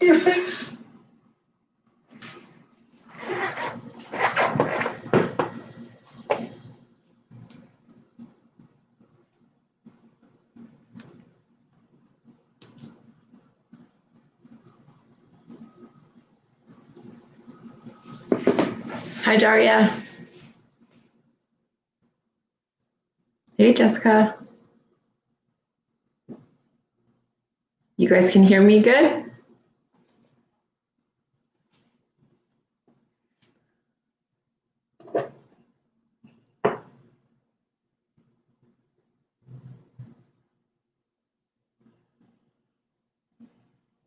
your face. Hi, Daria. Hey, Jessica. You guys can hear me good?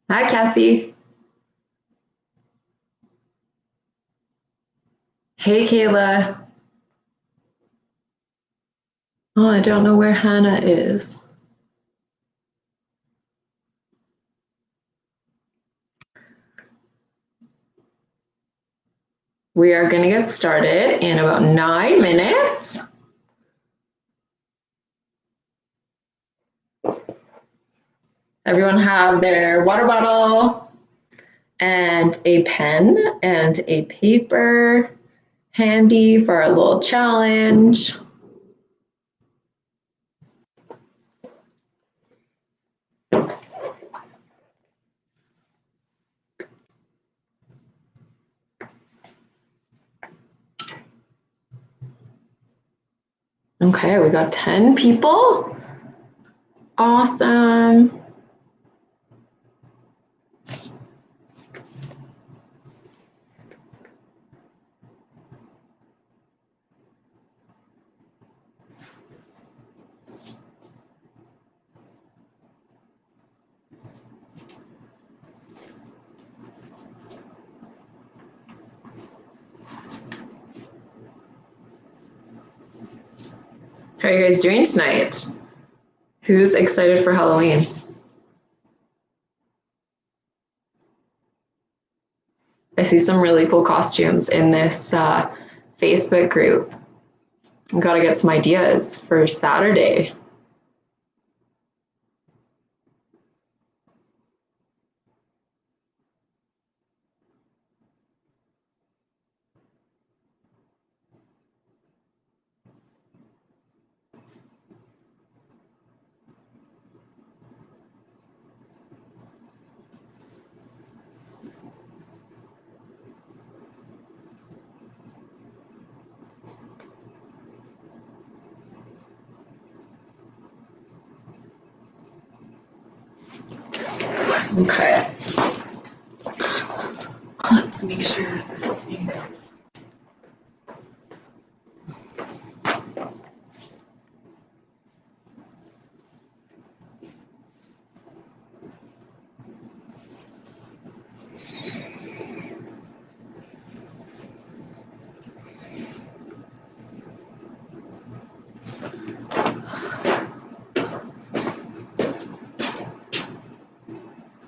Hi, Cassie. Hey, Kayla. Oh, I don't know where Hannah is. We are going to get started in about 9 minutes. Everyone have their water bottle and a pen and a paper handy for our little challenge. Okay, we got 10 people. Awesome. How are you guys doing tonight? Who's excited for Halloween? I see some really cool costumes in this Facebook group. I've got to get some ideas for Saturday. Okay. Let's make sure this is being.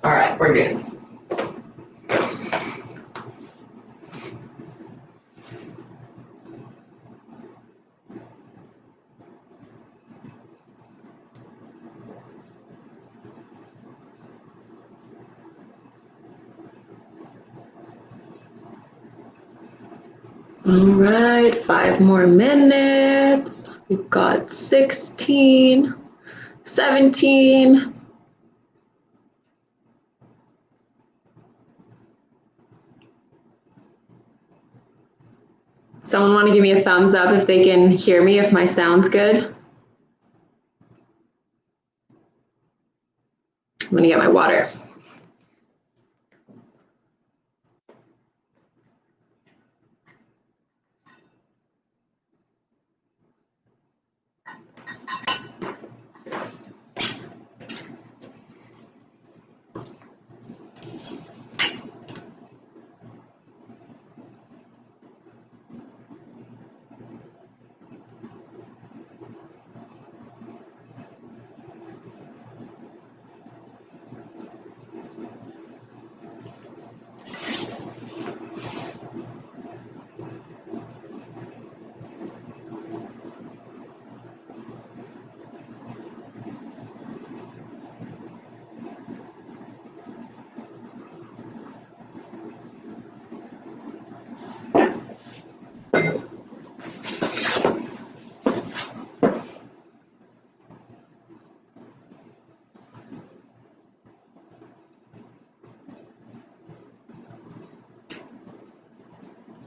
All right, we're good. All right, 5 more minutes. We've got 16, 17. Someone want to give me a thumbs up if they can hear me, if my sound's good? I'm going to get my water.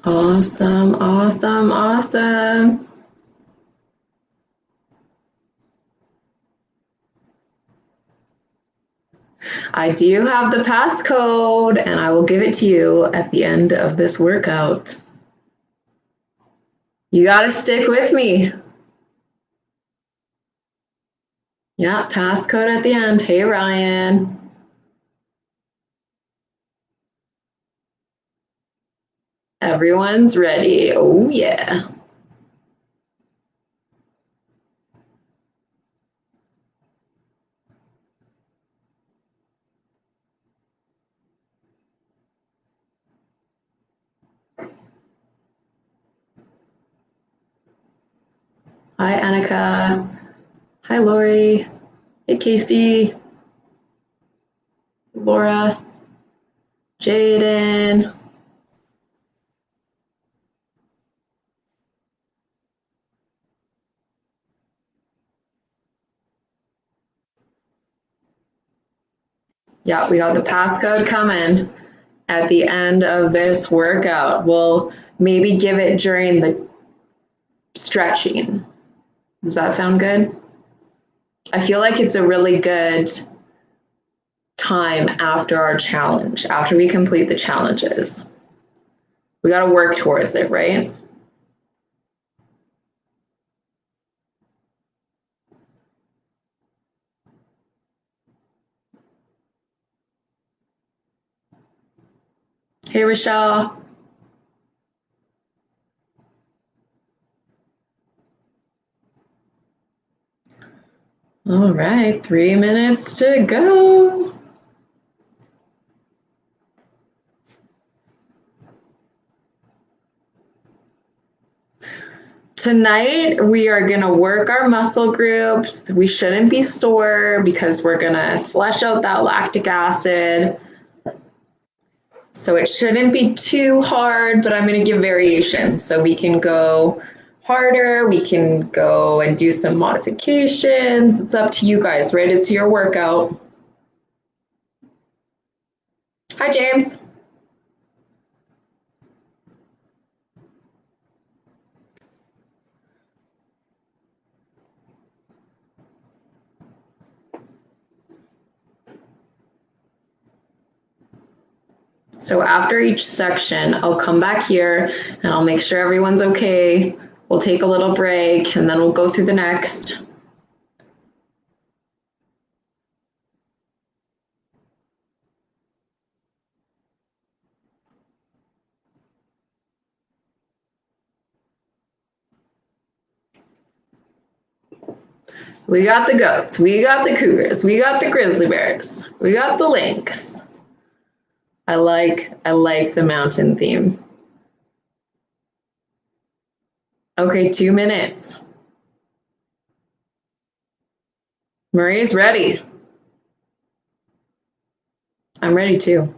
Awesome, awesome, awesome. I do have the passcode and I will give it to you at the end of this workout. You got to stick with me. Yeah, passcode at the end. Hey, Ryan. Everyone's ready. Oh, yeah. Hi, Annika. Hi, Lori. Hey, Casey. Laura. Jaden. Yeah, we got the passcode coming at the end of this workout. We'll maybe give it during the stretching. Does that sound good? I feel like it's a really good time after our challenge, after we complete the challenges. We got to work towards it, right? Hey, Rochelle. All right, 3 minutes to go. Tonight, we are going to work our muscle groups. We shouldn't be sore because we're going to flush out that lactic acid. So it shouldn't be too hard, but I'm going to give variations. So we can go harder, we can go and do some modifications. It's up to you guys, right? It's your workout. Hi, James. So after each section, I'll come back here and I'll make sure everyone's okay. We'll take a little break and then we'll go through the next. We got the goats, we got the cougars, we got the grizzly bears, we got the lynx. I like the mountain theme. Okay, 2 minutes. Marie's ready. I'm ready too.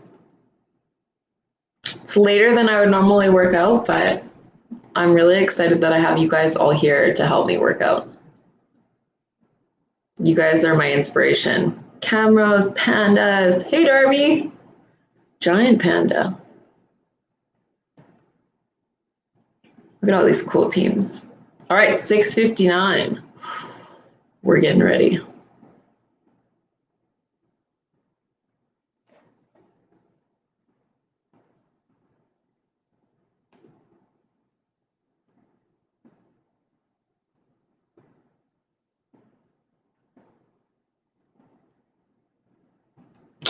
It's later than I would normally work out, but I'm really excited that I have you guys all here to help me work out. You guys are my inspiration. Camros, pandas. Hey, Darby. Giant panda. Look at all these cool teams. All right, 6:59. We're getting ready.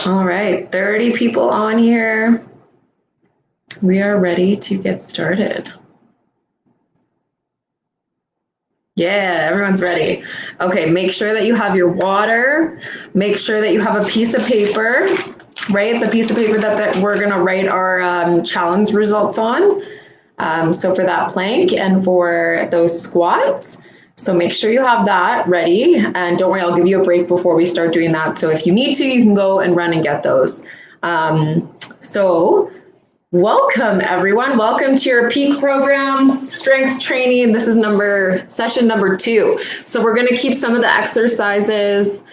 All right, 30 people on here. We are ready to get started. Yeah, everyone's ready. Okay, make sure that you have your water. Make sure that you have a piece of paper, right? The piece of paper that we're gonna write our challenge results on. So for that plank and for those squats. So make sure you have that ready, and don't worry, I'll give you a break before we start doing that. So if you need to, you can go and run and get those. So Welcome everyone. Welcome to your peak program, strength training. This is session number 2. So we're going to keep some of the exercises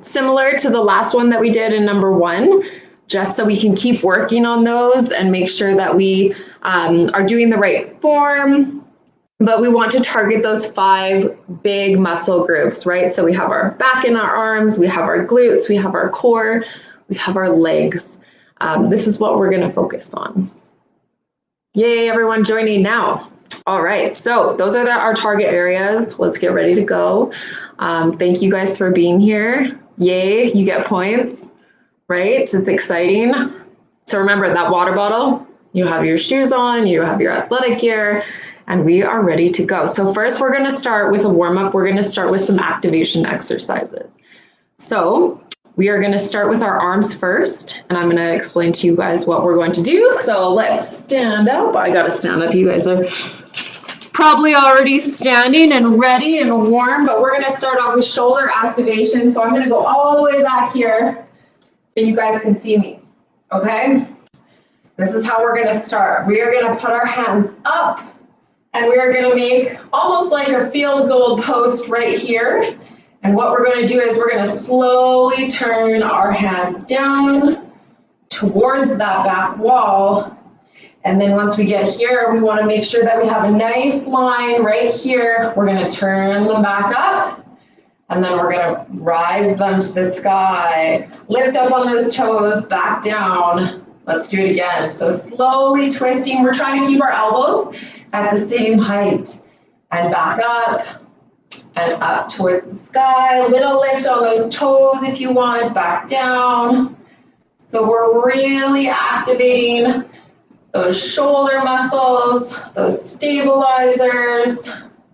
similar to the last one that we did in number 1, just so we can keep working on those and make sure that we are doing the right form. But we want to target those 5 big muscle groups, right? So we have our back and our arms, we have our glutes, we have our core, we have our legs. This is what we're going to focus on. Yay, everyone joining now. All right, so those are our target areas. Let's get ready to go. Thank you guys for being here. Yay, you get points, right? It's exciting. So remember that water bottle, you have your shoes on, you have your athletic gear, and we are ready to go. So first we're going to start with a warm-up. We're going to start with some activation exercises. So we are going to start with our arms first, and I'm going to explain to you guys what we're going to do. So let's stand up. I got to stand up. You guys are probably already standing and ready and warm, but we're going to start off with shoulder activation. So I'm going to go all the way back here so you guys can see me, okay? This is how we're going to start. We are going to put our hands up, and we are going to make almost like a field goal post right here. And what we're going to do is we're going to slowly turn our hands down towards that back wall. And then once we get here, we want to make sure that we have a nice line right here. We're going to turn them back up, and then we're going to rise them to the sky. Lift up on those toes, back down. Let's do it again. So slowly twisting. We're trying to keep our elbows at the same height. And back up. And up towards the sky, little lift on those toes if you want, back down. So we're really activating those shoulder muscles, those stabilizers,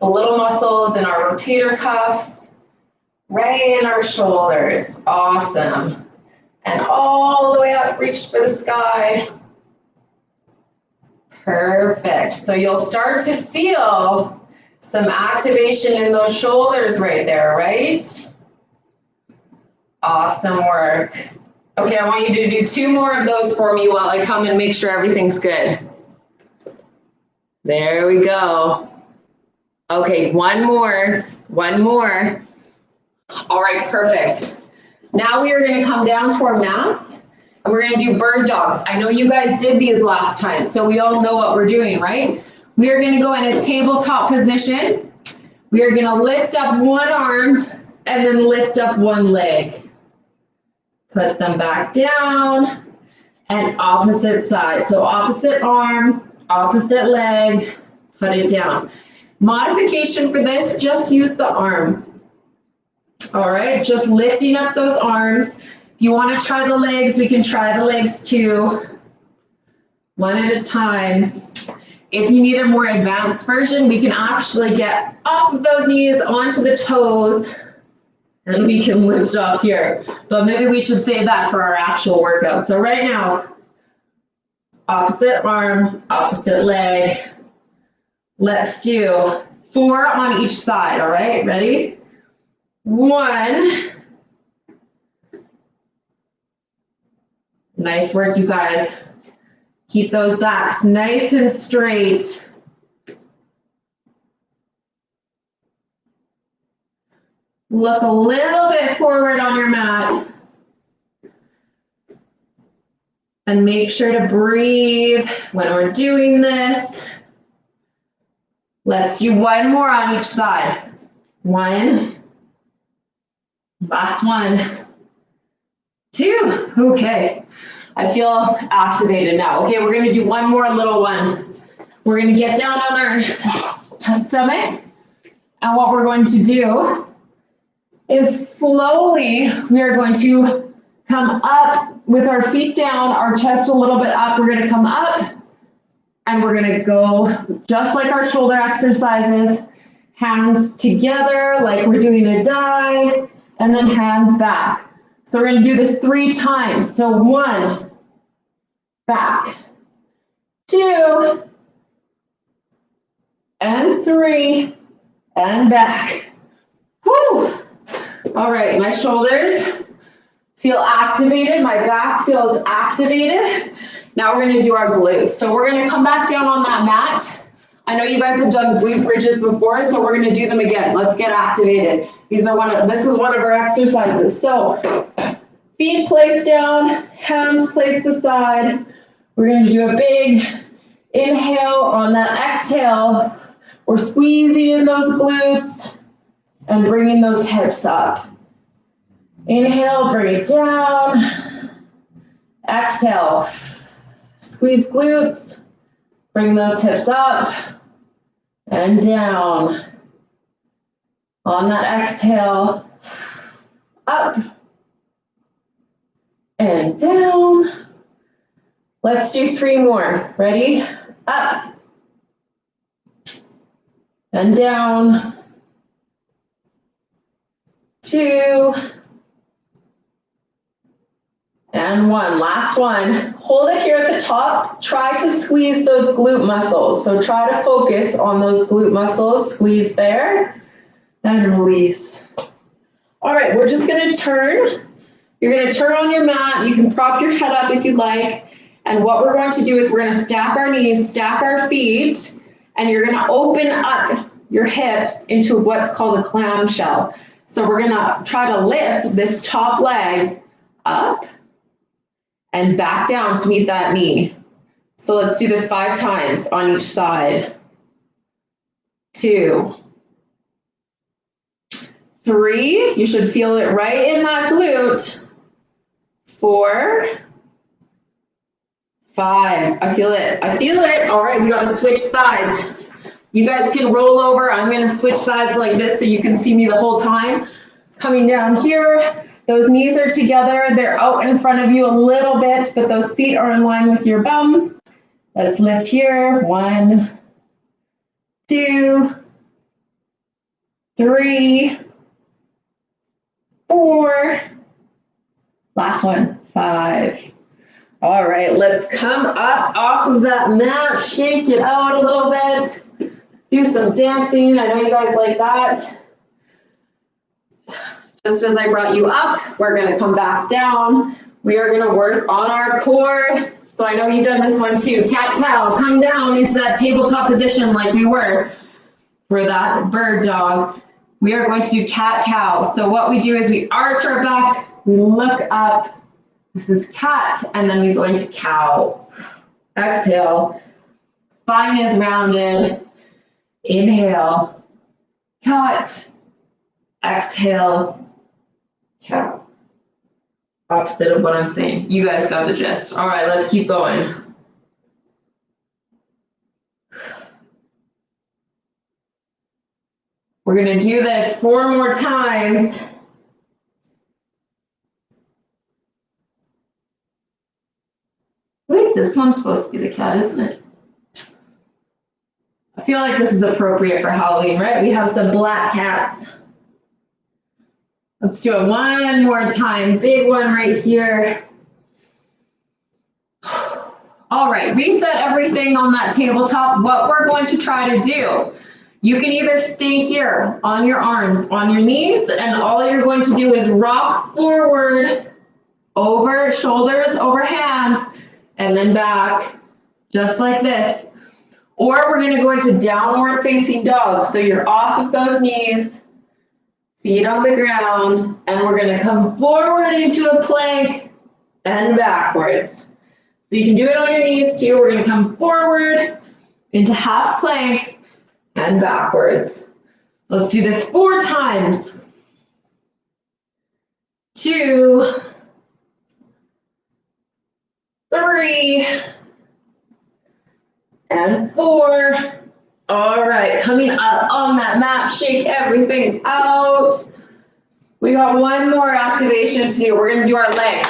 the little muscles in our rotator cuffs, right in our shoulders. Awesome. And all the way up, reach for the sky. Perfect. So you'll start to feel some activation in those shoulders right there, right? Awesome work. Okay, I want you to do 2 more of those for me while I come and make sure everything's good. There we go. Okay, one more. All right, perfect. Now we are going to come down to our mats, and we're going to do bird dogs. I know you guys did these last time, so we all know what we're doing, right? We are going to go in a tabletop position. We are going to lift up one arm and then lift up one leg. Put them back down and opposite side. So opposite arm, opposite leg, put it down. Modification for this, just use the arm. All right, just lifting up those arms. If you want to try the legs, we can try the legs too. One at a time. If you need a more advanced version, we can actually get off of those knees onto the toes, and we can lift off here. But maybe we should save that for our actual workout. So right now, opposite arm, opposite leg. Let's do 4 on each side, all right? Ready? 1. Nice work, you guys. Keep those backs nice and straight. Look a little bit forward on your mat. And make sure to breathe when we're doing this. Let's do 1 more on each side. 1. Last 1. 2. Okay. I feel activated now. Okay, we're going to do 1 more little one. We're going to get down on our stomach. And what we're going to do is slowly, we are going to come up with our feet down, our chest a little bit up. We're going to come up and we're going to go just like our shoulder exercises, hands together like we're doing a dive, and then hands back. So we're going to do this 3 times. So 1, back, 2, and 3, and back. Woo! All right, my shoulders feel activated. My back feels activated. Now we're gonna do our glutes. So we're gonna come back down on that mat. I know you guys have done glute bridges before, so we're gonna do them again. Let's get activated. This is one of our exercises. So feet placed down, hands placed beside. We're gonna do a big inhale. On that exhale, we're squeezing in those glutes and bringing those hips up. Inhale, bring it down. Exhale, squeeze glutes, bring those hips up and down. On that exhale, up and down. Let's do 3 more. Ready? Up and down. 2 and 1. Last one. Hold it here at the top. Try to squeeze those glute muscles. So try to focus on those glute muscles. Squeeze there and release. All right, we're just gonna turn. You're gonna turn on your mat. You can prop your head up if you like. And what we're going to do is we're gonna stack our knees, stack our feet, and you're gonna open up your hips into what's called a clam shell. So we're gonna try to lift this top leg up and back down to meet that knee. So let's do this 5 times on each side. 2, 3, you should feel it right in that glute. 4, 5, I feel it. All right, we gotta switch sides. You guys can roll over. I'm gonna switch sides like this so you can see me the whole time. Coming down here, those knees are together. They're out in front of you a little bit, but those feet are in line with your bum. Let's lift here. 1, 2, 3, 4. Last one, 5. All right, let's come up off of that mat, shake it out a little bit, do some dancing. I know you guys like that. Just as I brought you up, we're gonna come back down. We are gonna work on our core. So I know you've done this one too. Cat-cow, come down into that tabletop position like we were for that bird dog. We are going to do cat-cow. So what we do is we arch our back, we look up. This is cat, and then we go into cow. Exhale, spine is rounded. Inhale, cat. Exhale, cow. Opposite of what I'm saying. You guys got the gist. All right, let's keep going. We're gonna do this 4 more times. Wait, this one's supposed to be the cat, isn't it? I feel like this is appropriate for Halloween, right? We have some black cats. Let's do it 1 more time. Big one right here. All right, reset everything on that tabletop. What we're going to try to do, you can either stay here on your arms, on your knees, and all you're going to do is rock forward, over shoulders, over hands, and then back, just like this. Or we're gonna go into downward facing dog. So you're off of those knees, feet on the ground, and we're gonna come forward into a plank and backwards. So you can do it on your knees too. We're gonna come forward into half plank and backwards. Let's do this 4 times. 2, 3, and 4. All right, coming up on that mat, shake everything out. We got 1 more activation to do. We're gonna do our legs.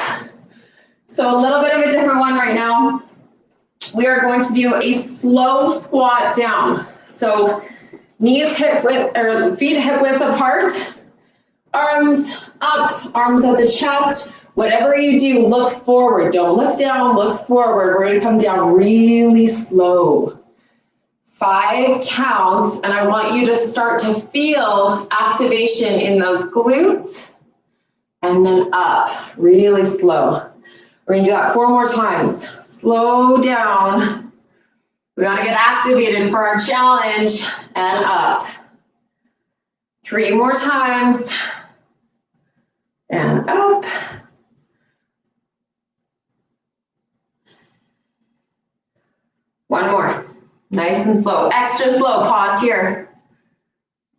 So a little bit of a different one right now. We are going to do a slow squat down. So knees hip width, or feet hip width apart, arms up, arms at the chest. Whatever you do, look forward. Don't look down, look forward. We're gonna come down really slow. 5 counts, and I want you to start to feel activation in those glutes, and then up, really slow. We're gonna do that 4 more times. Slow down. We gotta get activated for our challenge, and up. 3 more times, and up. One more, nice and slow, extra slow, pause here.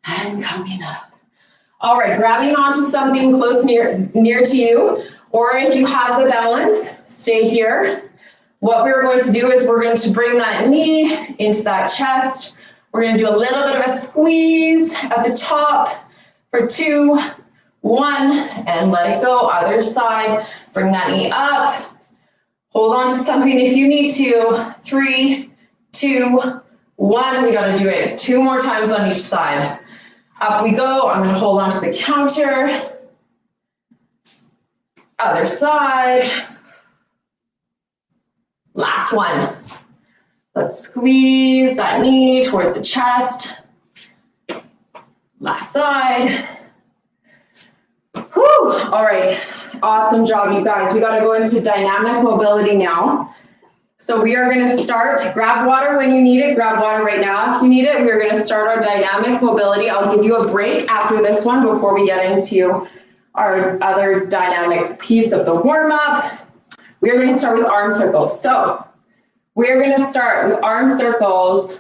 And coming up. All right, grabbing onto something close near to you, or if you have the balance, stay here. What we're going to do is we're going to bring that knee into that chest. We're going to do a little bit of a squeeze at the top for 2, 1, and let it go. Other side, bring that knee up. Hold on to something if you need to. 3, 2, 1. We got to do it 2 more times on each side. Up we go. I'm going to hold on to the counter. Other side. Last one. Let's squeeze that knee towards the chest. Last side. Whew. All right. Awesome job, you guys. We got to go into dynamic mobility now. So we are going to start, grab water when you need it, grab water right now if you need it. We are going to start our dynamic mobility. I'll give you a break after this one before we get into our other dynamic piece of the warm-up. We are going to start with arm circles. So we're going to start with arm circles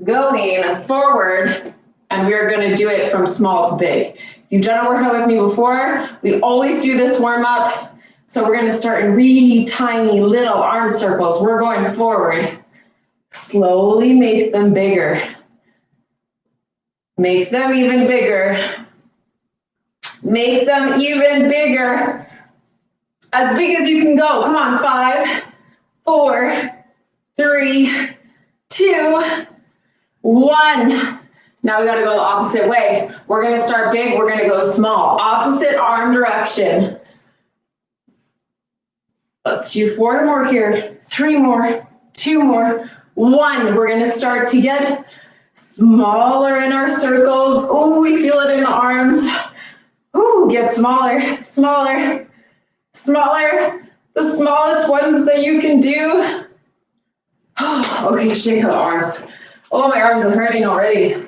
going forward, and we are going to do it from small to big. If you've done a workout with me before, we always do this warm-up. So we're going to start in really tiny little arm circles. We're going forward. Slowly make them bigger. Make them even bigger. Make them even bigger. As big as you can go. Come on, 5, 4, 3, 2, 1. Now we got to go the opposite way. We're going to start big. We're going to go small. Opposite arm direction. Let's do 4 more here, 3 more, 2 more, 1. We're going to start to get smaller in our circles. Oh, we feel it in the arms. Oh, get smaller, smaller, smaller. The smallest ones that you can do. Oh, okay, shake out the arms. Oh, my arms are hurting already.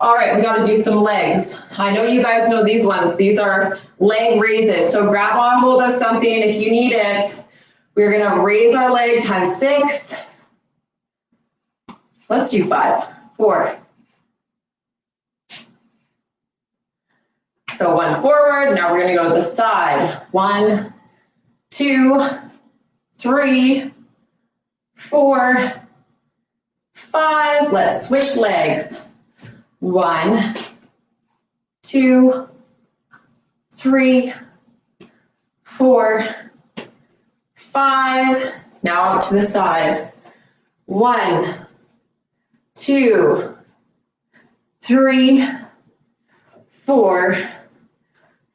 All right, we got to do some legs. I know you guys know these ones. These are leg raises. So grab a hold of something if you need it. We're going to raise our leg times 6. Let's do 5, 4. So 1 forward. Now we're going to go to the side. 1, 2, 3, 4, 5. Let's switch legs. 1, 2, 3, 4, 5. Now out to the side. 1, 2, 3, 4,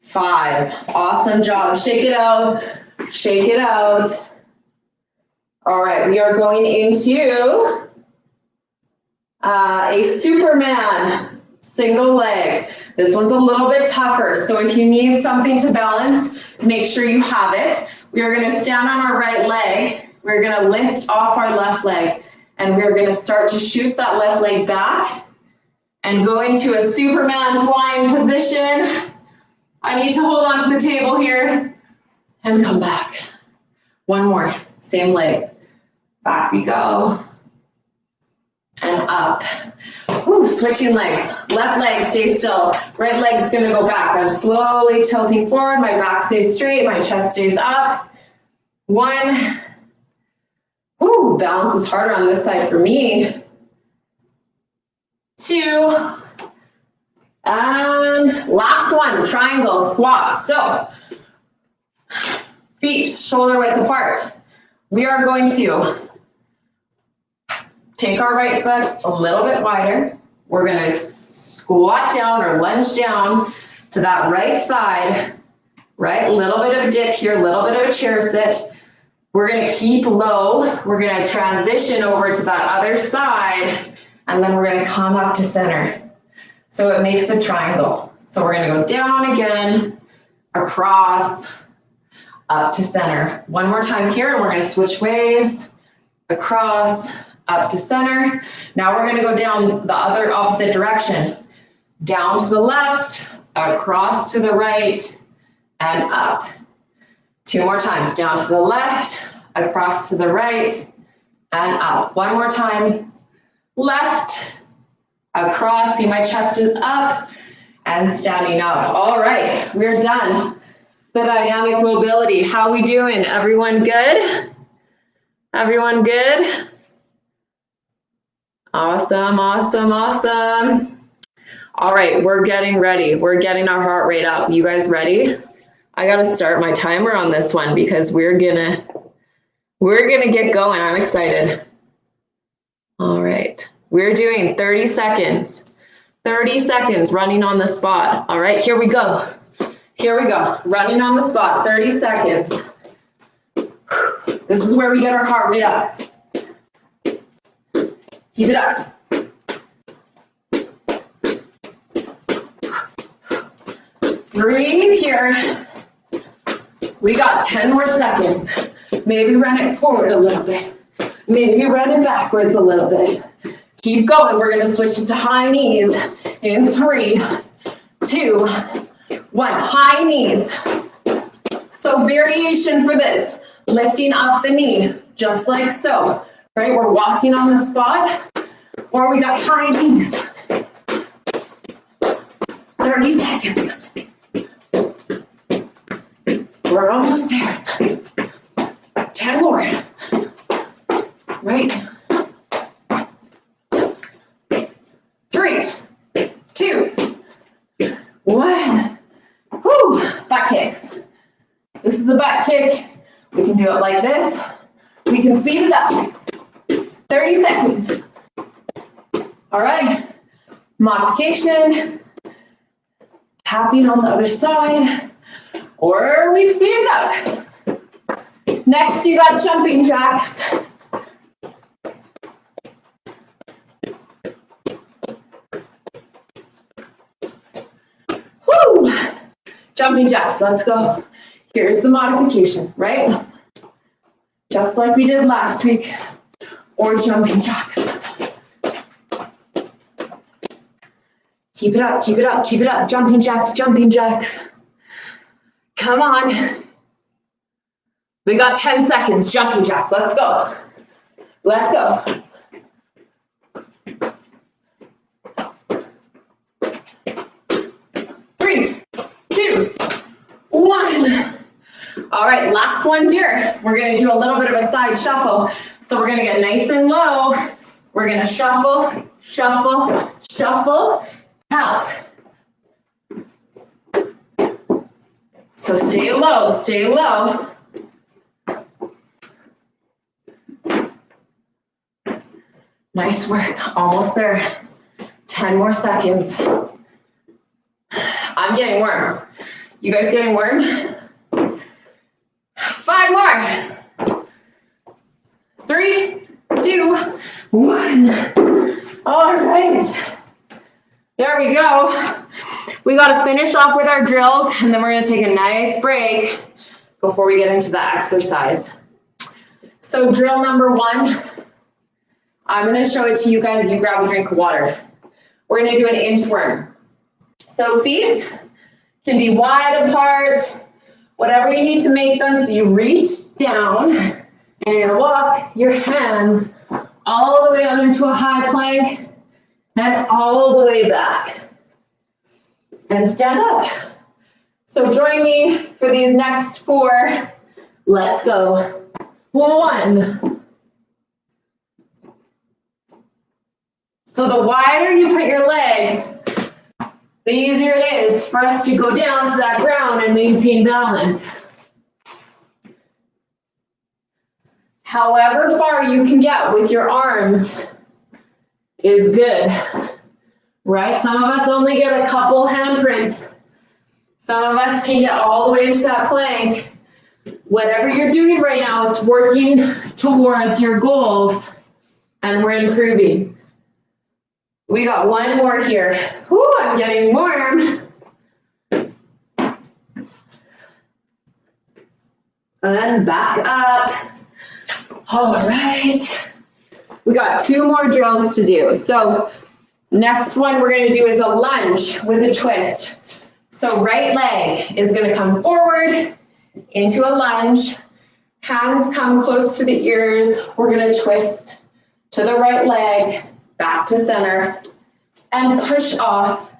5. Awesome job. Shake it out. Shake it out. All right, we are going into a Superman single leg. This one's a little bit tougher, so if you need something to balance, make sure you have it. We are going to stand on our right leg. We're going to lift off our left leg, and we're going to start to shoot that left leg back and go into a Superman flying position. I need to hold on to the table here and come back. 1 more, same leg. Back we go. And up. Woo, switching legs. Left leg stays still. Right leg's gonna go back. I'm slowly tilting forward. My back stays straight. My chest stays up. 1. Woo, balance is harder on this side for me. 2. And last one, triangle squat. So, feet shoulder width apart. We are going to take our right foot a little bit wider. We're going to squat down or lunge down to that right side, right? A little bit of a dip here, a little bit of a chair sit. We're going to keep low. We're going to transition over to that other side, and then we're going to come up to center. So it makes the triangle. So we're going to go down again, across, up to center. One more time here, and we're gonna switch ways, across, up to center. Now we're gonna go down the other opposite direction. Down to the left, across to the right, and up. Two more times, down to the left, across to the right, and up. One more time, left, across, see my chest is up, and standing up. All right, we're done. The dynamic mobility, how we doing? Everyone good? Everyone good? Awesome, awesome, awesome. All right, we're getting ready. We're getting our heart rate up. You guys ready? I gotta start my timer on this one because we're gonna get going. I'm excited. All right, we're doing 30 seconds. 30 seconds running on the spot. All right, here we go. Here we go. Running on the spot, 30 seconds. This is where we get our heart rate up. Keep it up. Breathe here. We got 10 more seconds. Maybe run it forward a little bit. Maybe run it backwards a little bit. Keep going. We're going to switch it to high knees in 3, 2, 1. High knees. So variation for this. Lifting up the knee, just like so. Right? We're walking on the spot, or we got high knees. 30 seconds. We're almost there. 10 more. Right? 3, 2, 1. Whoo! Butt kicks. This is the butt kick. We can do it like this. We can speed it up. 30 seconds. All right. Modification. Tapping on the other side. Or we speed it up. Next, you got jumping jacks. Woo! Jumping jacks, let's go. Here's the modification, right? Just like we did last week, or jumping jacks. Keep it up, keep it up, keep it up. Jumping jacks, jumping jacks. Come on. We got 10 seconds, jumping jacks, let's go. Let's go. Three, 2, 1. All right, last one here. We're gonna do a little bit of a side shuffle. So we're gonna get nice and low. We're gonna shuffle, shuffle, shuffle, tap. So stay low, stay low. Nice work, almost there. 10 more seconds. I'm getting warm. You guys getting warm? 5 more. 3, 2, 1. All right. There we go. We got to finish off with our drills, and then we're going to take a nice break before we get into the exercise. So drill number 1, I'm going to show it to you guys. You grab a drink of water. We're going to do an inchworm. So feet can be wide apart, whatever you need to make them, so you reach down and you're going to walk your hands all the way out into a high plank and all the way back. And stand up. So join me for these next 4. Let's go. 1. So the wider you put your legs, the easier it is for us to go down to that ground and maintain balance. However far you can get with your arms is good, right? Some of us only get a couple handprints. Some of us can get all the way to that plank. Whatever you're doing right now, it's working towards your goals, and we're improving. We got 1 more here. Whoo, I'm getting warm. And back up. All right. We got 2 more drills to do. So next one we're going to do is a lunge with a twist. So right leg is going to come forward into a lunge. Hands come close to the ears. We're going to twist to the right leg, back to center, and push off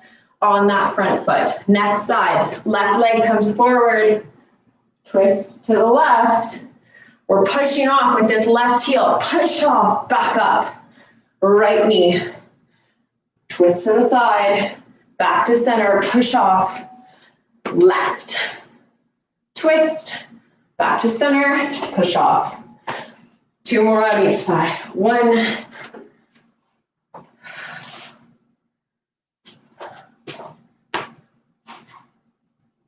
on that front foot. Next side, left leg comes forward, twist to the left. We're pushing off with this left heel, push off, back up. Right knee, twist to the side, back to center, push off, left. Twist, back to center, push off. 2 more on each side. 1.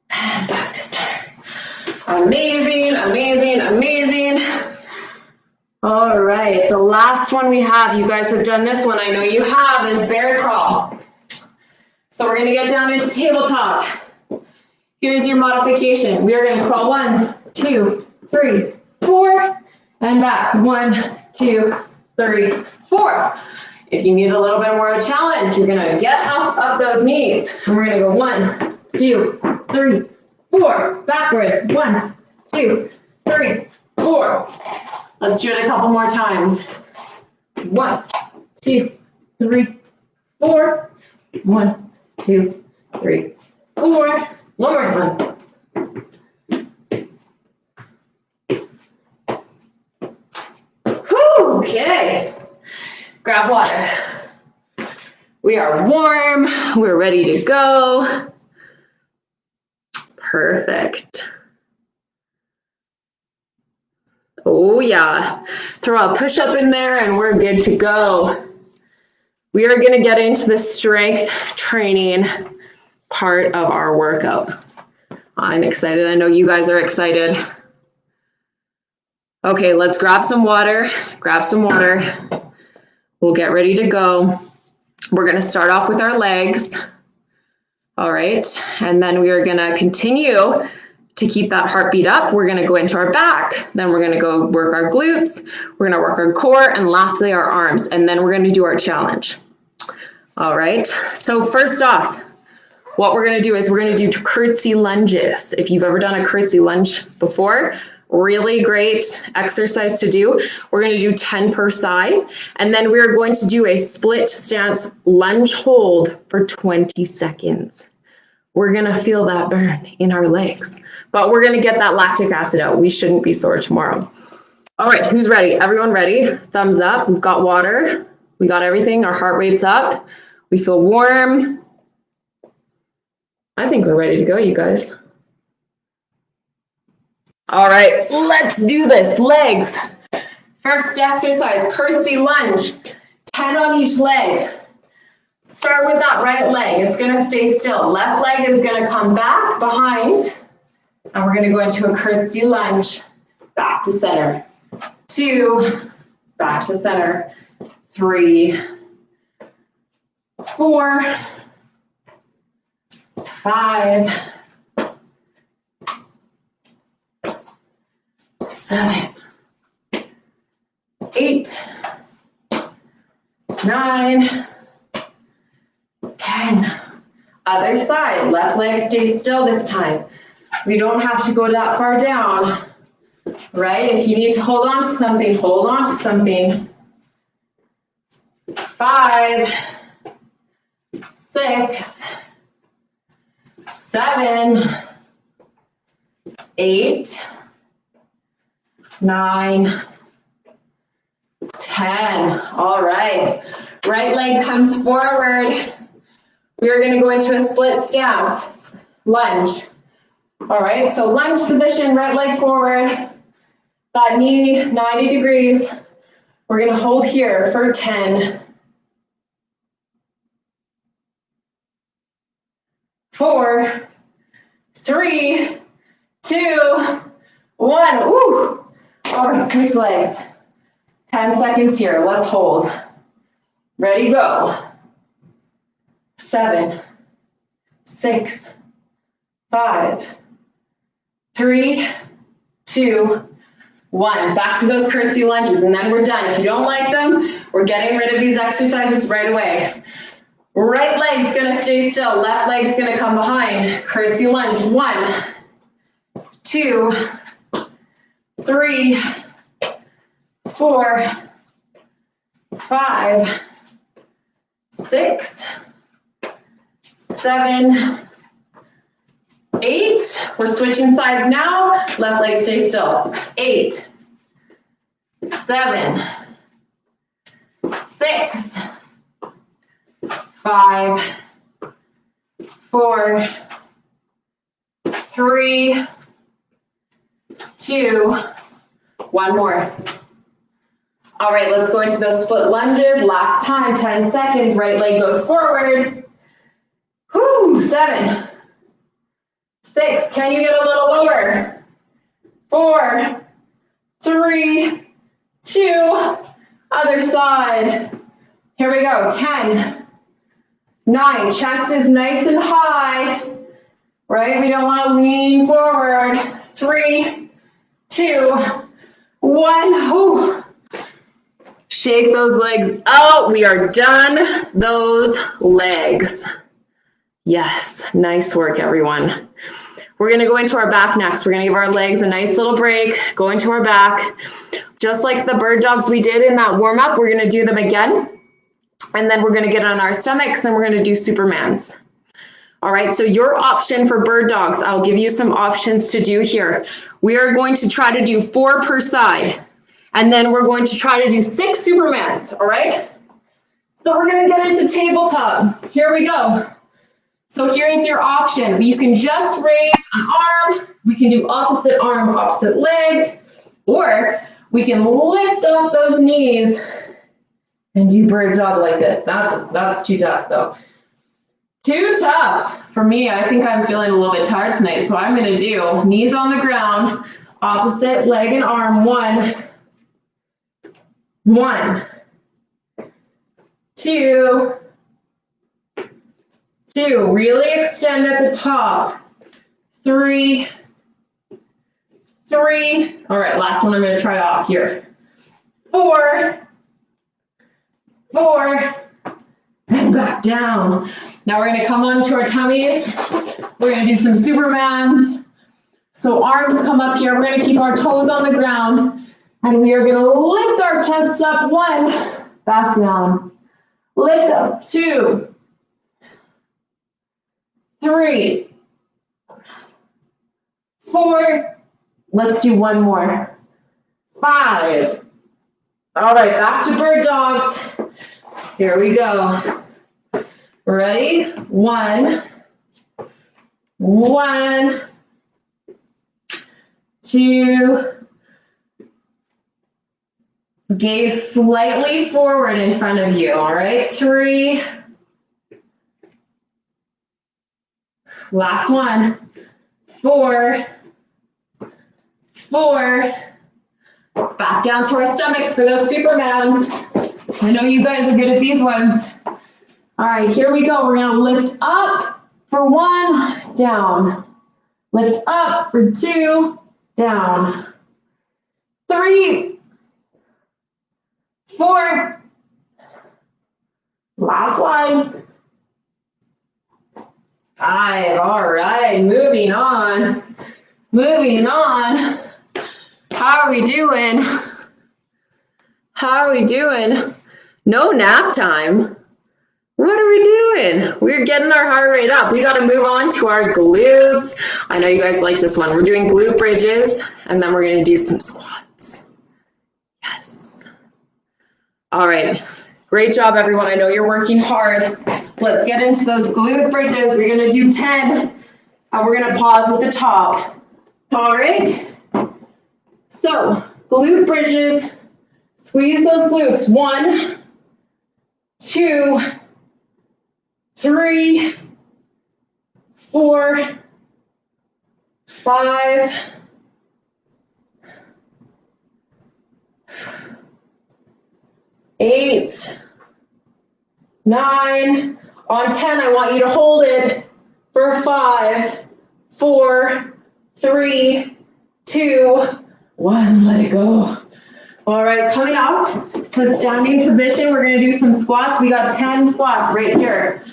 And back to center. Amazing, amazing, amazing. All right, the last one we have, you guys have done this one, I know you have, is bear crawl. So we're gonna get down into tabletop. Here's your modification. We are gonna crawl 1, 2, 3, 4, and back. 1, 2, 3, 4. If you need a little bit more of a challenge, you're gonna get up those knees. And we're gonna go 1, 2, 3, 4. Backwards. 1, 2, 3, 4. Let's do it a couple more times. 1, 2, 3, 4. 1, 2, 3, 4. One more time. Okay. Grab water. We are warm. We're ready to go. Perfect. Oh yeah. Throw a push-up in there and we're good to go. We are going to get into the strength training part of our workout. I'm excited. I know you guys are excited. Okay, let's grab some water. Grab some water. We'll get ready to go. We're going to start off with our legs. All right, and then we are going to continue to keep that heartbeat up. We're going to go into our back. Then we're going to go work our glutes. We're going to work our core, and lastly our arms, and then we're going to do our challenge. All right, so first off, what we're going to do is we're going to do curtsy lunges. If you've ever done a curtsy lunge before, really great exercise to do. We're going to do 10 per side, and then we're going to do a split stance lunge hold for 20 seconds. We're going to feel that burn in our legs, but we're going to get that lactic acid out. We shouldn't be sore tomorrow. All right, who's ready? Everyone ready? Thumbs up. We've got water. We got everything. Our heart rate's up. We feel warm. I think we're ready to go, you guys. All right, let's do this. Legs. First exercise, curtsy lunge. 10 on each leg. Start with that right leg. It's going to stay still. Left leg is going to come back behind. And we're going to go into a curtsy lunge. Back to center. 2. Back to center. 3. 4. 5. 7. 8. 9. 10. Other side. Left leg stays still this time. We don't have to go that far down, right? If you need to hold on to something, hold on to something. 5. 6. 7. 8. 9. 10. All right. Right leg comes forward. We're going to go into a split stance, lunge. All right, so lunge position, right leg forward, that knee 90 degrees. We're going to hold here for 10. 4, 3, 2, 1. Woo! All right, switch legs. 10 seconds here. Let's hold. Ready, go. 7, 6, 5, 3, 2, 1. Back to those curtsy lunges, and then we're done. If you don't like them, we're getting rid of these exercises right away. Right leg's gonna stay still, left leg's gonna come behind. Curtsy lunge, 1, 2, 3, 4, 5, 6, 7, 8. We're switching sides now. Left leg stay still. 8, 7, 6, 5, 4, 3, 2, 1 more. All right, let's go into those split lunges. Last time, 10 seconds. Right leg goes forward. Whoo, 7, 6. Can you get a little lower? 4, 3, 2. Other side. Here we go. 10, 9. Chest is nice and high. Right? We don't want to lean forward. 3, 2, 1. Whew. Shake those legs out. We are done. Those legs. Yes, nice work, everyone. We're gonna go into our back next. We're gonna give our legs a nice little break, go into our back. Just like the bird dogs we did in that warm up, we're gonna do them again. And then we're gonna get on our stomachs and we're gonna do Supermans. All right, so your option for bird dogs, I'll give you some options to do here. We are going to try to do 4 per side. And then we're going to try to do 6 Supermans, all right? So we're gonna get into tabletop. Here we go. So here's your option. You can just raise an arm. We can do opposite arm, opposite leg, or we can lift off those knees and do bird dog like this. That's too tough though. Too tough for me. I think I'm feeling a little bit tired tonight. So I'm gonna do knees on the ground, opposite leg and arm. 1, 1, 2, 2. Really extend at the top. 3, 3. All right, last one I'm going to try off here. 4, 4, and back down. Now we're going to come onto our tummies. We're going to do some Supermans. So arms come up here. We're going to keep our toes on the ground. And we are going to lift our chests up. 1, back down. Lift up. 2, 3, 4. Let's do 1 more. 5. All right, back to bird dogs. Here we go. Ready? 1, 1, 2. Gaze slightly forward in front of you, all right? 3. Last one. 4, 4. Back down to our stomachs for those Supermans. I know you guys are good at these ones. All right, here we go. We're gonna lift up for 1, down. Lift up for 2, down. 3, 4. Last one. 5. All right, moving on. Moving on. How are we doing? How are we doing? No nap time. What are we doing? We're getting our heart rate up. We got to move on to our glutes. I know you guys like this one. We're doing glute bridges, and then we're going to do some squats. Yes. All right. Great job, everyone. I know you're working hard. Let's get into those glute bridges. We're going to do 10, and we're going to pause at the top. All right? So, glute bridges. Squeeze those glutes. 1, 2, 3, 4, 5, 8, 9. On 10, I want you to hold it for 5, 4, 3, 2, 1, let it go. All right, coming up to standing position, we're gonna do some squats. We got 10 squats right here.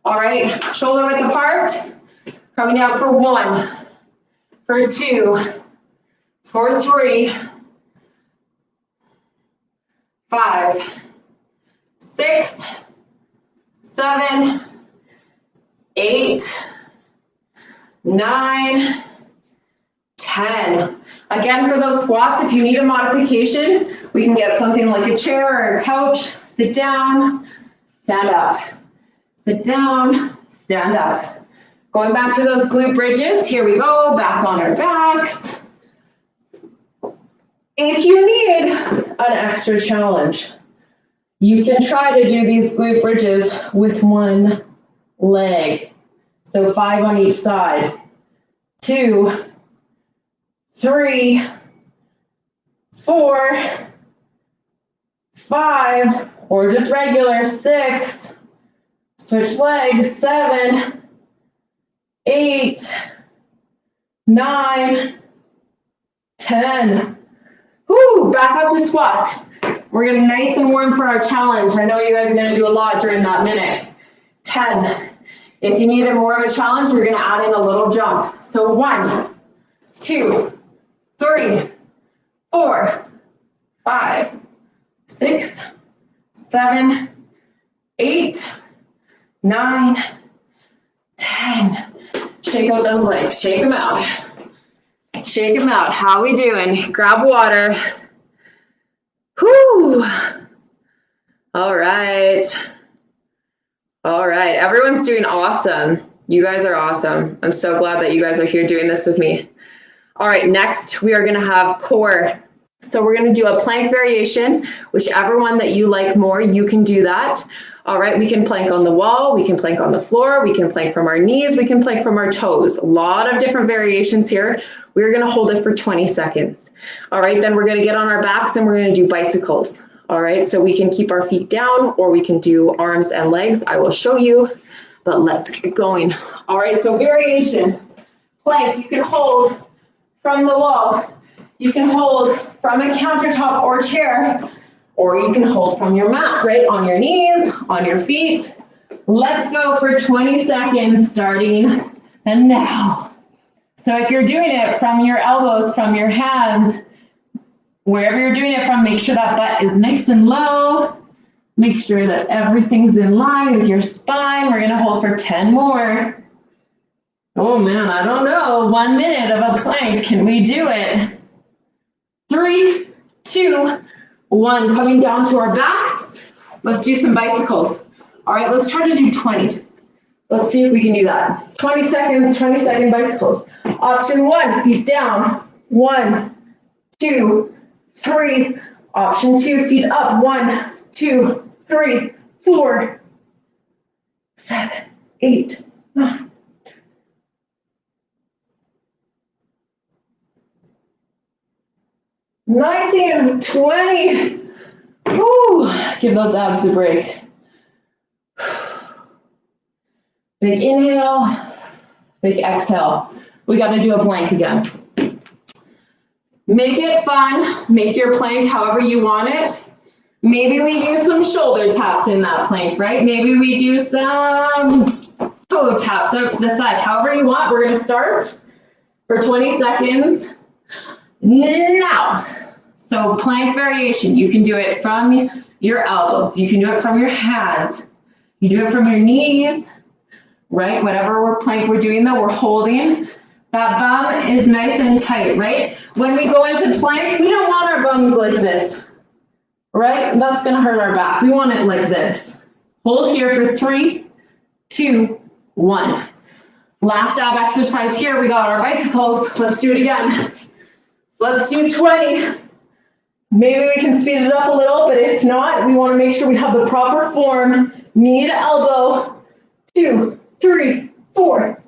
All right, shoulder width apart, coming down for 1, for 2, for 3, 5, 6, 7, 8, 9, 10. Again, for those squats, if you need a modification, we can get something like a chair or a couch. Sit down, stand up. Sit down, stand up. Going back to those glute bridges, here we go, back on our backs. If you need an extra challenge, you can try to do these glute bridges with one leg. So 5 on each side. 2, 3, 4, 5, or just regular, 6, switch legs, 7, 8, 9, 10. Whoo, back up to squat. We're getting nice and warm for our challenge. I know you guys are gonna do a lot during that minute. 10. If you need more of a challenge, we're gonna add in a little jump. So 1, 2, 3, 4, 5, 6, 7, 8, 9, 10. Shake out those legs, shake them out. Shake them out. How we doing? Grab water. Whoo! All right. All right, everyone's doing awesome. You guys are awesome. I'm so glad that you guys are here doing this with me. All right, next we are gonna have core. So we're gonna do a plank variation, whichever one that you like more, you can do that. All right, we can plank on the wall, we can plank on the floor, we can plank from our knees, we can plank from our toes. A lot of different variations here. We're gonna hold it for 20 seconds. All right, then we're gonna get on our backs and we're gonna do bicycles. All right, so we can keep our feet down or we can do arms and legs. I will show you, but let's get going. All right, so variation. Plank, you can hold from the wall. You can hold from a countertop or chair, or you can hold from your mat, right? On your knees, on your feet. Let's go for 20 seconds starting and now. So if you're doing it from your elbows, from your hands, wherever you're doing it from, make sure that butt is nice and low. Make sure that everything's in line with your spine. We're gonna hold for 10 more. Oh man, I don't know. 1 minute of a plank. Can we do it? 3, 2, 1. Coming down to our backs. Let's do some bicycles. All right, let's try to do 20. Let's see if we can do that. 20 seconds, 20-second bicycles. Option 1, feet down. 1, 2, 3. Option 2, feet up. 1, 2, 3, 4, 7, 8, 9. 19, 20. Woo. Give those abs a break. Big inhale, big exhale. We got to do a plank again. Make it fun. Make your plank however you want it. Maybe we do some shoulder taps in that plank, right? Maybe we do some toe taps out to the side. However you want, we're going to start for 20 seconds now. So plank variation, you can do it from your elbows. You can do it from your hands. You do it from your knees, right? Whatever plank we're doing though, we're holding. That bum is nice and tight, right? When we go into plank, we don't want our bums like this, right? That's gonna hurt our back. We want it like this. Hold here for 3, 2, 1. Last ab exercise here. We got our bicycles. Let's do it again. Let's do 20. Maybe we can speed it up a little, but if not, we want to make sure we have the proper form. Knee to elbow. 2, 3, 4.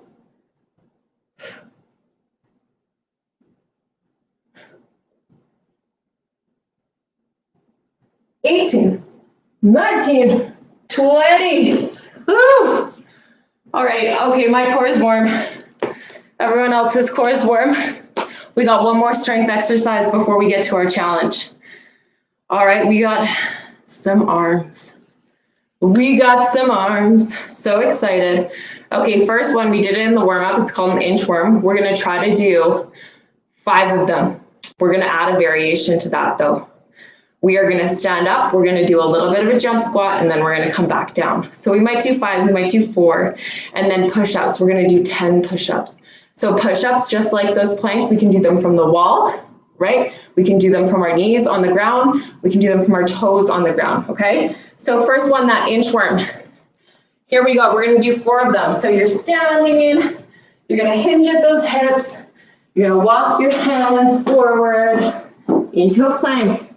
18, 19, 20. Woo! All right, okay, my core is warm. Everyone else's core is warm. We got one more strength exercise before we get to our challenge. All right, we got some arms. We got some arms. So excited. Okay, first one, we did it in the warm-up. It's called an inchworm. We're gonna try to do 5 of them. We're gonna add a variation to that though. We are gonna stand up, we're gonna do a little bit of a jump squat, and then we're gonna come back down. So we might do 5, we might do 4, and then push-ups. We're gonna do 10 push-ups. So push-ups, just like those planks, we can do them from the wall, right? We can do them from our knees on the ground. We can do them from our toes on the ground, okay? So first one, that inchworm. Here we go, we're gonna do 4 of them. So you're standing, you're gonna hinge at those hips, you're gonna walk your hands forward into a plank,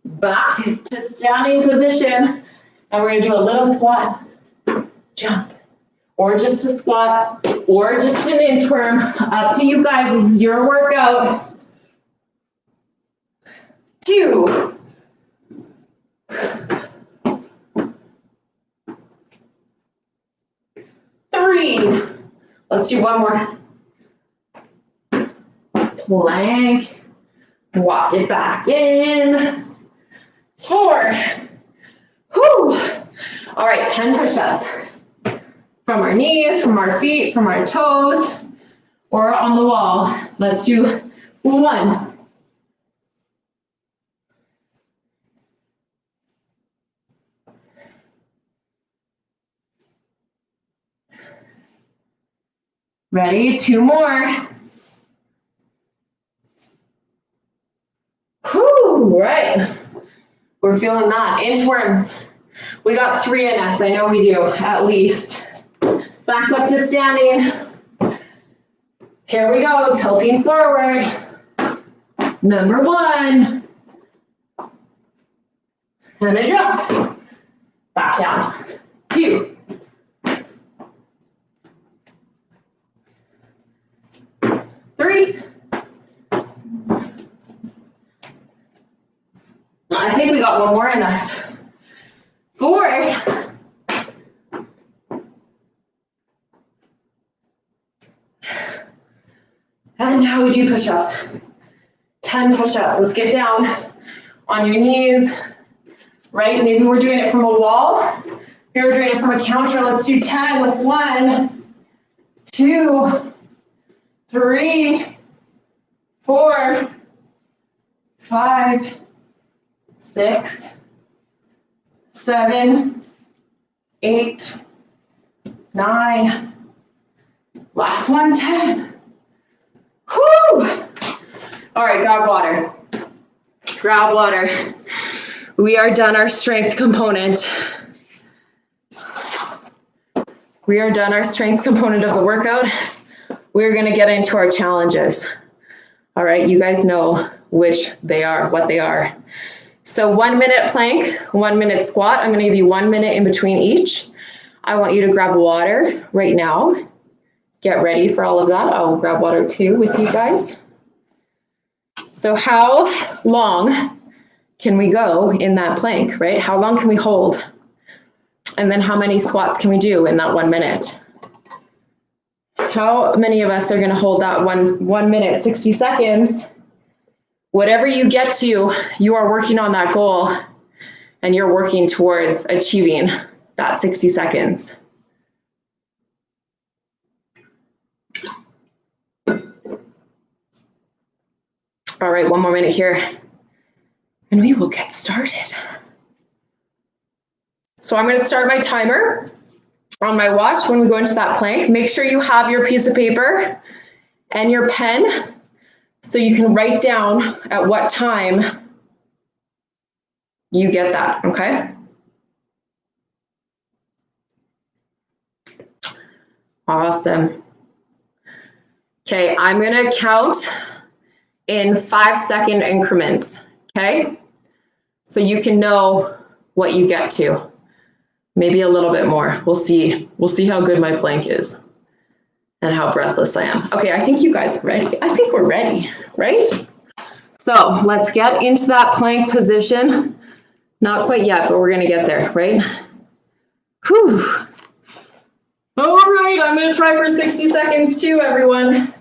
back to standing position, and we're gonna do a little squat, jump, or just a squat, or just an inchworm. Up to you guys, this is your workout. 2. 3. Let's do one more. Plank, walk it back in. 4. Whew. All right, 10 push-ups. From our knees, from our feet, from our toes, or on the wall. Let's do 1. Ready? 2 more. Whew, right. We're feeling that. Inchworms. We got 3 in us. I know we do, at least. Back up to standing. Here we go, tilting forward. Number 1. And a jump. Back down. 2. 3. I think we got one more in us. 4. And now we do push-ups. 10 push-ups. Let's get down on your knees, right? Maybe we're doing it from a wall. Maybe we're doing it from a counter. Let's do 10 with 1, 2, 3, 4, 5, 6, 7, 8, 9. Last one, 10. Whew. All right, grab water. Grab water. We are done our strength component. We are done our strength component of the workout. We're gonna get into our challenges. All right, you guys know which they are, what they are. So 1 minute plank, 1 minute squat. I'm gonna give you 1 minute in between each. I want you to grab water right now. Get ready for all of that. I'll grab water too with you guys. So how long can we go in that plank, right? How long can we hold? And then how many squats can we do in that 1 minute? How many of us are gonna hold that 1 minute, 60 seconds? Whatever you get to, you are working on that goal and you're working towards achieving that 60 seconds. All right, 1 more minute here and we will get started. So I'm gonna start my timer on my watch when we go into that plank. Make sure you have your piece of paper and your pen so you can write down at what time you get that, okay? Awesome. Okay, I'm gonna count in 5-second increments, okay? So you can know what you get to. Maybe a little bit more. We'll see how good my plank is and how breathless I am. Okay, I think you guys are ready. I think we're ready, right? So let's get into that plank position. Not quite yet, but we're gonna get there, right? Whew. All right, I'm gonna try for 60 seconds too, everyone.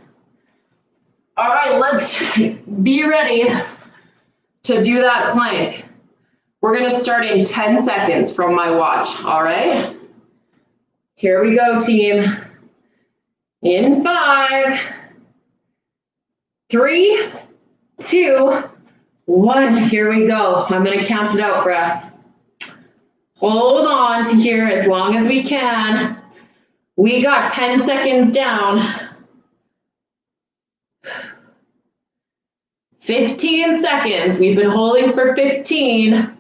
All right, let's be ready to do that plank. We're gonna start in 10 seconds from my watch, all right? Here we go, team. In 5, 3, 2, 1, here we go. I'm gonna count it out for us. Hold on to here as long as we can. We got 10 seconds down. 15 seconds. We've been holding for 15,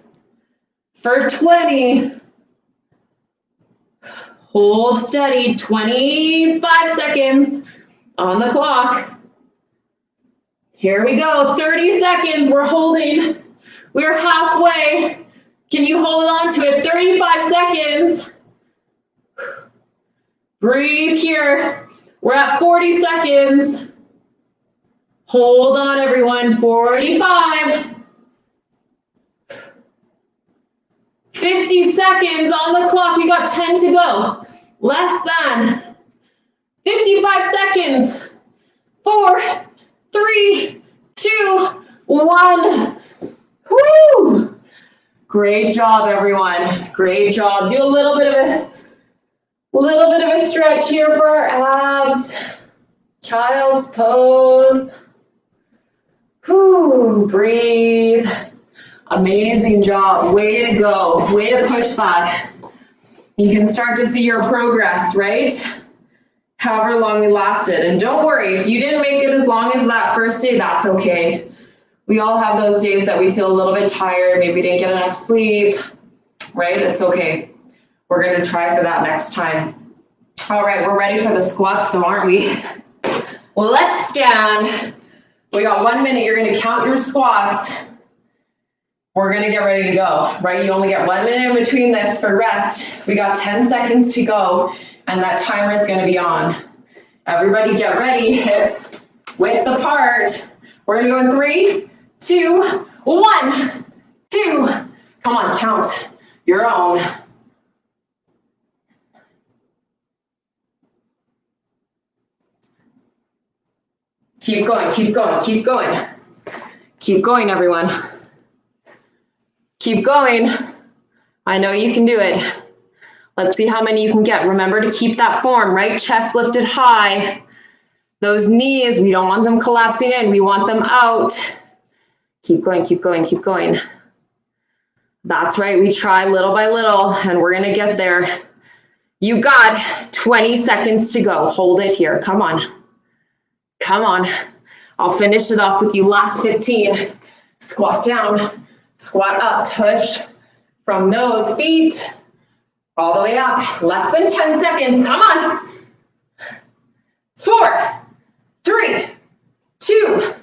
for 20. Hold steady, 25 seconds on the clock. Here we go, 30 seconds, we're holding. We're halfway. Can you hold on to it? 35 seconds. Breathe here. We're at 40 seconds. Hold on, everyone. 45. 50 seconds on the clock. We got 10 to go. Less than 55 seconds. 4, 3, 2, 1. Woo! Great job, everyone. Great job. Do a little bit of a stretch here for our abs. Child's pose. Whoo, breathe. Amazing job. Way to go. Way to push that. You can start to see your progress, right? However long we lasted. And don't worry, if you didn't make it as long as that first day, that's okay. We all have those days that we feel a little bit tired, maybe didn't get enough sleep, right? It's okay. We're going to try for that next time. All right, we're ready for the squats though, aren't we? Well, let's stand. We got 1 minute. You're going to count your squats. We're going to get ready to go, right? You only get 1 minute in between this for rest. We got 10 seconds to go, and that timer is going to be on. Everybody get ready, hip width apart. We're going to go in 3, 2, 1, 2. Come on, count your own. Keep going, keep going, keep going. Keep going, everyone. Keep going. I know you can do it. Let's see how many you can get. Remember to keep that form, right? Chest lifted high. Those knees, we don't want them collapsing in. We want them out. Keep going, keep going, keep going. That's right. We try little by little, and we're going to get there. You got 20 seconds to go. Hold it here. Come on. Come on. I'll finish it off with you. Last 15. Squat down. Squat up, push from those feet all the way up. Less than 10 seconds. Come on. 4, 3, 2,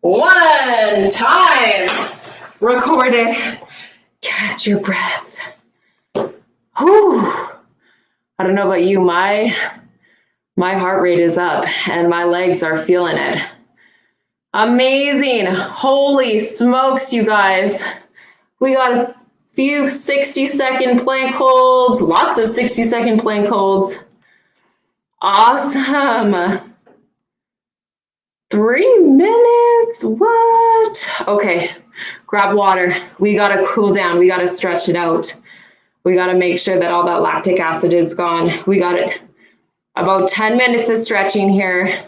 1. Time. Record it. Catch your breath. Whew. I don't know about you. My heart rate is up and my legs are feeling it. Amazing. Holy smokes, you guys. We got a few 60-second plank holds, lots of 60-second plank holds. Awesome. 3 minutes, what? Okay, grab water. We gotta cool down, we gotta stretch it out. We gotta make sure that all that lactic acid is gone. We got it. About 10 minutes of stretching here.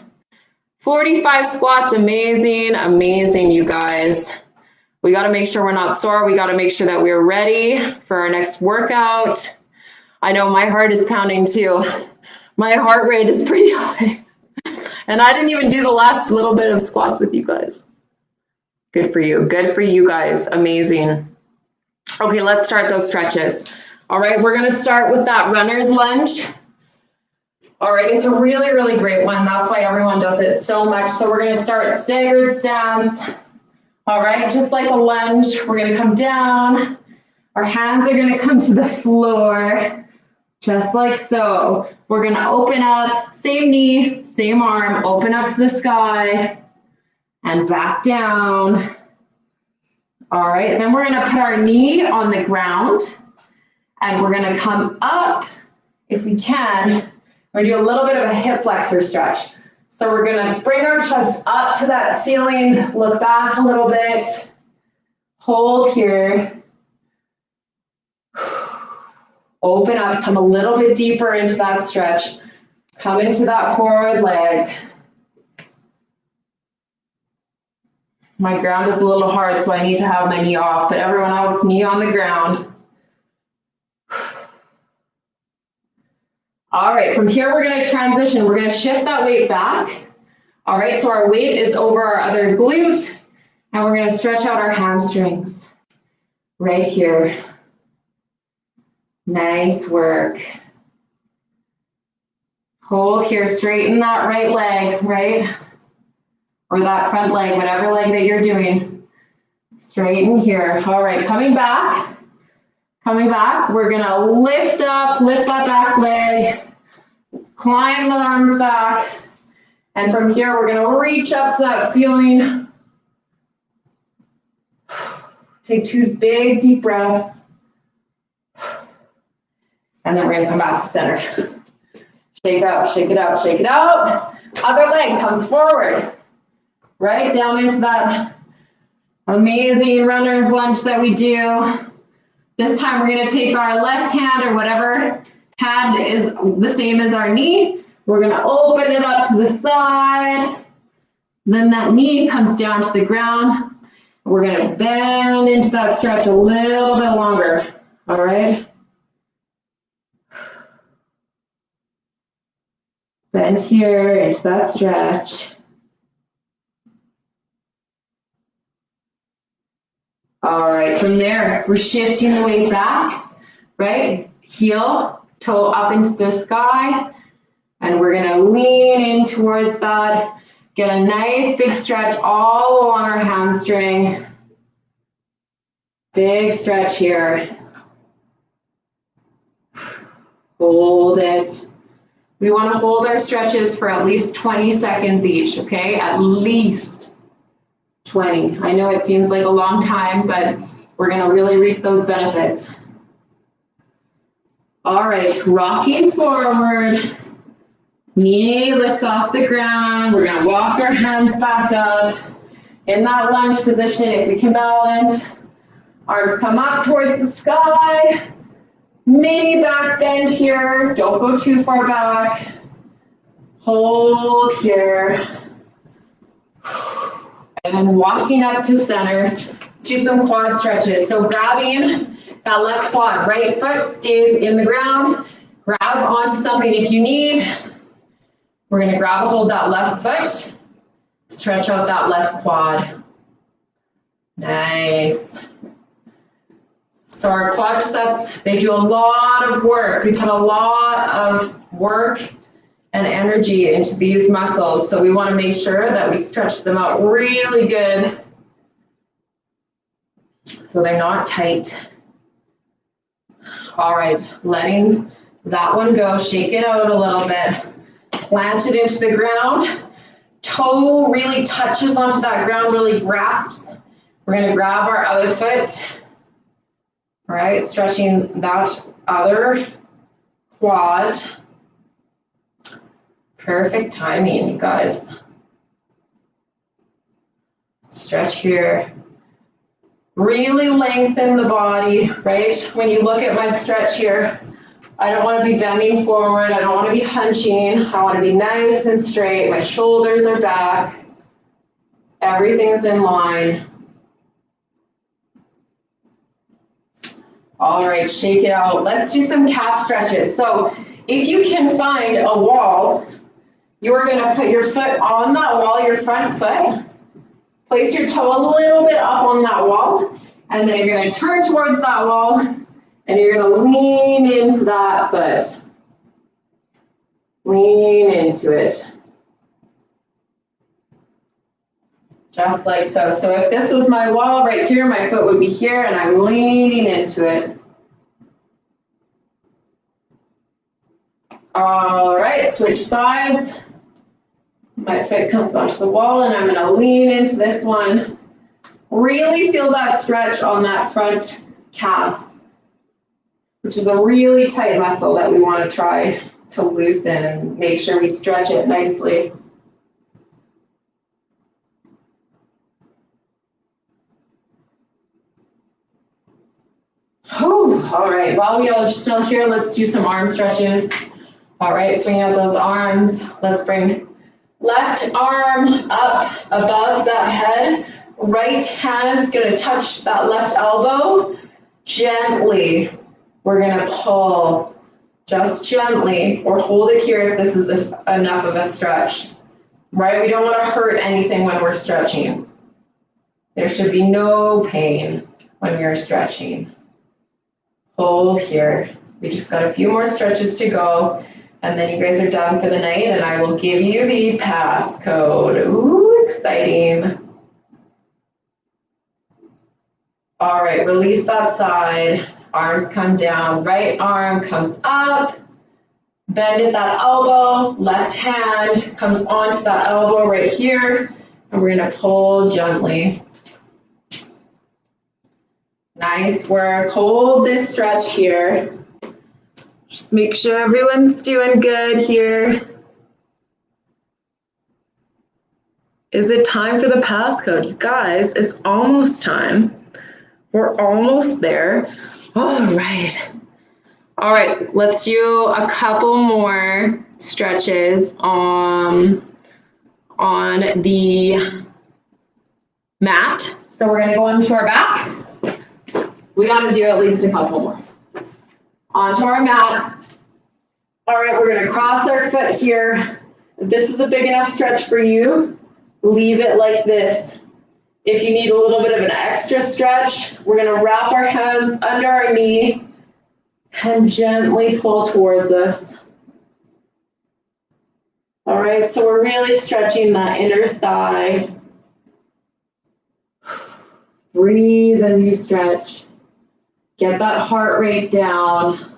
45 squats, amazing, amazing, you guys. We got to make sure we're not sore. We got to make sure that we're ready for our next workout. I know my heart is pounding too. My heart rate is pretty high. And I didn't even do the last little bit of squats with you guys. Good for you. Good for you guys. Amazing. Okay, let's start those stretches. All right, we're going to start with that runner's lunge. All right, it's a really, really great one. That's why everyone does it so much. So we're going to start staggered stance. All right, just like a lunge, we're going to come down. Our hands are going to come to the floor, just like so. We're going to open up, same knee, same arm, open up to the sky and back down. All right, then we're going to put our knee on the ground and we're going to come up if we can. We're going to do a little bit of a hip flexor stretch. So we're gonna bring our chest up to that ceiling, look back a little bit, hold here. Open up, come a little bit deeper into that stretch. Come into that forward leg. My ground is a little hard, so I need to have my knee off, but everyone else, knee on the ground. All right, from here we're gonna transition. We're gonna shift that weight back. All right, so our weight is over our other glute, and we're gonna stretch out our hamstrings right here. Nice work. Hold here, straighten that right leg, right? Or that front leg, whatever leg that you're doing. Straighten here. All right, coming back. We're gonna lift up, lift that back leg, climb the arms back, and from here we're gonna reach up to that ceiling. Take 2 big deep breaths, and then we're gonna come back to center. Shake out, shake it out, shake it out. Other leg comes forward, right down into that amazing runner's lunge that we do. This time we're gonna take our left hand or whatever hand is the same as our knee. We're gonna open it up to the side. Then that knee comes down to the ground. We're gonna bend into that stretch a little bit longer, all right? Bend here into that stretch. All right, from there, we're shifting the weight back, right? Heel, toe up into the sky, and we're gonna lean in towards that. Get a nice big stretch all along our hamstring. Big stretch here. Hold it. We wanna hold our stretches for at least 20 seconds each, okay? At least 20. I know it seems like a long time, but we're gonna really reap those benefits. All right, rocking forward. Knee lifts off the ground. We're gonna walk our hands back up. In that lunge position, if we can balance. Arms come up towards the sky. Mini back bend here. Don't go too far back. Hold here. And then walking up to center. Let's do some quad stretches. So grabbing that left quad, right foot stays in the ground. Grab onto something if you need. We're gonna grab a hold that left foot. Stretch out that left quad. Nice. So our quadriceps, they do a lot of work. We put a lot of work and energy into these muscles. So we want to make sure that we stretch them out really good so they're not tight. All right, letting that one go. Shake it out a little bit. Plant it into the ground. Toe really touches onto that ground, really grasps. We're going to grab our other foot. All right, stretching that other quad. Perfect timing, you guys. Stretch here. Really lengthen the body, right? When you look at my stretch here, I don't want to be bending forward. I don't want to be hunching. I want to be nice and straight. My shoulders are back. Everything's in line. All right, shake it out. Let's do some calf stretches. So if you can find a wall, you're going to put your foot on that wall, your front foot. Place your toe a little bit up on that wall, and then you're going to turn towards that wall, and you're going to lean into that foot. Lean into it. Just like so. So if this was my wall right here, my foot would be here, and I'm leaning into it. All right, switch sides. My foot comes onto the wall, and I'm going to lean into this one. Really feel that stretch on that front calf, which is a really tight muscle that we want to try to loosen and make sure we stretch it nicely. All right, while we are still here, let's do some arm stretches. All right, swing out those arms. Let's bring left arm up above that head. Right hand is going to touch that left elbow. Gently, we're going to pull, just gently, or hold it here if this is enough of a stretch. Right? We don't want to hurt anything when we're stretching. There should be no pain when you're stretching. Hold here. We just got a few more stretches to go, and then you guys are done for the night, and I will give you the passcode. Ooh, exciting. All right, release that side. Arms come down. Right arm comes up. Bend at that elbow. Left hand comes onto that elbow right here, and we're going to pull gently. Nice work. Hold this stretch here. Just make sure everyone's doing good here. Is it time for the passcode? You guys, it's almost time. We're almost there. All right. All right, let's do a couple more stretches on the mat. So we're going to go onto our back. We got to do at least a couple more. Onto our mat. All right, we're going to cross our foot here. If this is a big enough stretch for you, leave it like this. If you need a little bit of an extra stretch, we're going to wrap our hands under our knee and gently pull towards us. All right, so we're really stretching that inner thigh. Breathe as you stretch. Get that heart rate down.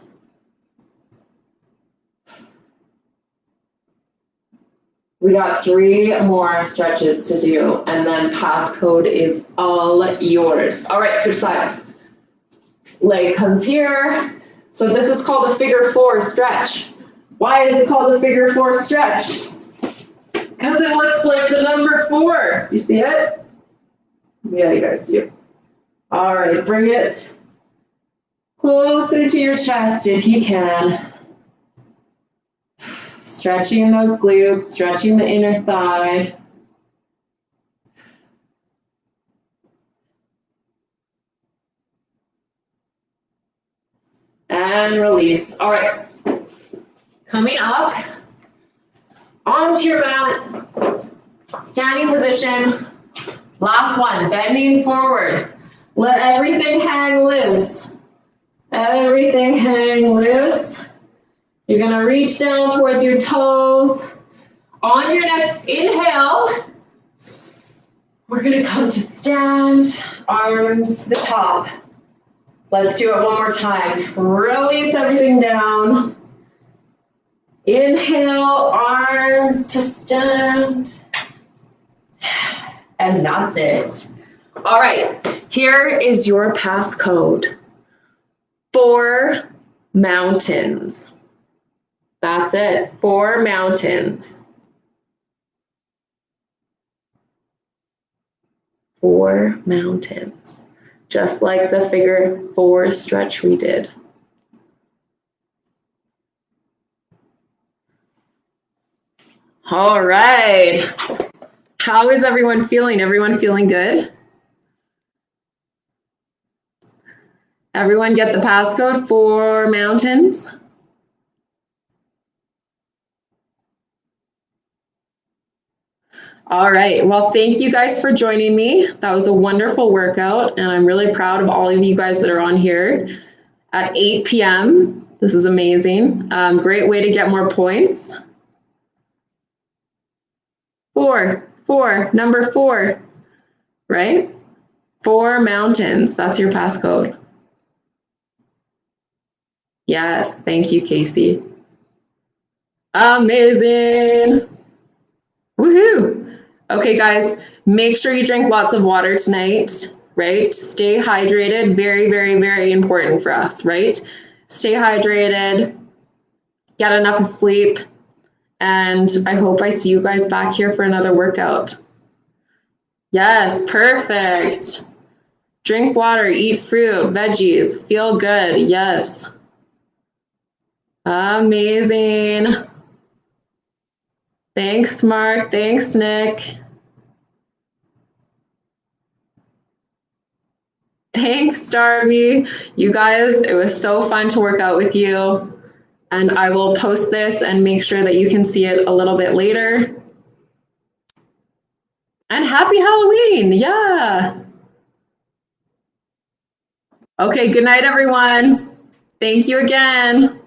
We got 3 more stretches to do, and then passcode is all yours. All right, switch sides. Leg comes here. So this is called a figure 4 stretch. Why is it called a figure 4 stretch? Because it looks like the number 4. You see it? Yeah, you guys do. All right, bring it closer to your chest if you can. Stretching those glutes, stretching the inner thigh. And release. All right. Coming up onto your mat. Standing position. Last one. Bending forward. Let everything hang loose. Everything hang loose. You're going to reach down towards your toes. On your next inhale, we're going to come to stand, arms to the top. Let's do it one more time. Release everything down. Inhale, arms to stand. And that's it. All right, here is your passcode. 4 mountains. That's it, 4 mountains. 4 mountains, just like the figure 4 stretch we did. All right. How is everyone feeling? Everyone feeling good? Everyone get the passcode 4 mountains? All right, well, thank you guys for joining me. That was a wonderful workout, and I'm really proud of all of you guys that are on here at 8 p.m. This is amazing. Great way to get more points. 4, number 4, right? 4 mountains, that's your passcode. Yes, thank you, Casey. Amazing. Woohoo. Okay, guys, make sure you drink lots of water tonight, right? Stay hydrated, very, very, very important for us, right? Stay hydrated, get enough sleep, and I hope I see you guys back here for another workout. Yes, perfect. Drink water, eat fruit, veggies, feel good. Yes. Amazing. Thanks, Mark. Thanks, Nick. Thanks, Darby. You guys, it was so fun to work out with you. And I will post this and make sure that you can see it a little bit later. And happy Halloween. Yeah. Okay, good night, everyone. Thank you again.